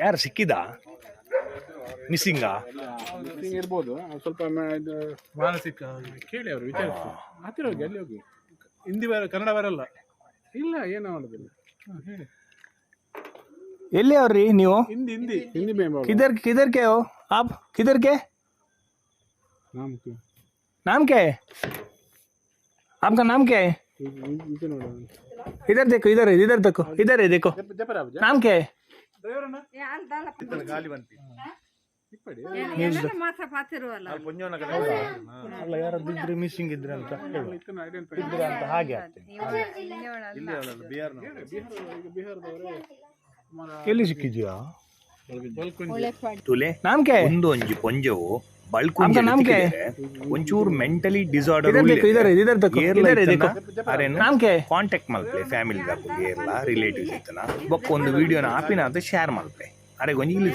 ಯಾರು ಸಿಕ್ಕಿದ ಮಿಸ್ಸಿಂಗಾ? ಇರ್ಬೋದು ಸ್ವಲ್ಪ ಇದು ಮಾನಸಿಕ ಕೇಳಿ ಅವರು ವಿಚಾರಿಸಿ. ಹತ್ತಿರ ಹೋಗಿ ಅಲ್ಲಿ ಹೋಗಿ. ಹಿಂದಿ ಕನ್ನಡ ಬರಲ್ಲ. ಇಲ್ಲ ಏನೋ ಮಾಡೋದಿಲ್ಲ. ಹೇಳಿ. ಎಲ್ಲಿ ಅವ್ರಿ ನೀವು? ಹಿಂದಿ ಹಿಂದಿ ಹಿಂದಿ में बोलो. किधर किधर के हो आप? किधर के? नाम क्या है? आपका नाम क्या है? इधर देखो, इधर है, इधर देखो, इधर है, देखो. नाम क्या है? ಅಲ್ಲ ಯಾರಾದ್ರೂ ಇದ್ರೆ ಮಿಸ್ಸಿಂಗ್ ಇದ್ರೆ ಅಂತ ಇದ್ರೆ ಅಂತ ಹಾಗೆ ಎಲ್ಲಿ ಸಿಕ್ಕಿದ್ಯಾ? ತುಲೆ ನಾಮ್ ಕೆ ಒಂದು ಒಂಜಿ ಪೊಂಜವು ಬಳ್ಕೊಂಡ ಒಂಚೂರು ಮೆಂಟಲಿ ಡಿಸಾರ್ಡರ್ ಅರೆ ನಾಮ್ ಕೆ ಕಾಂಟ್ಯಾಕ್ಟ್ ಮಲ್ಪೆ ಫ್ಯಾಮಿಲಿ ಏರ್ಲ ರಿಲೇಟಿವ್ಸ್ ಇತ್ತನ ಬೊಕ್ಕ ಒಂದು ವಿಡಿಯೋನ ಆಪಿನ ಅದು ಶೇರ್ ಮಲ್ಪೆ ಅರೆ ಒಂಜಿ ಇಲ್ಲಿ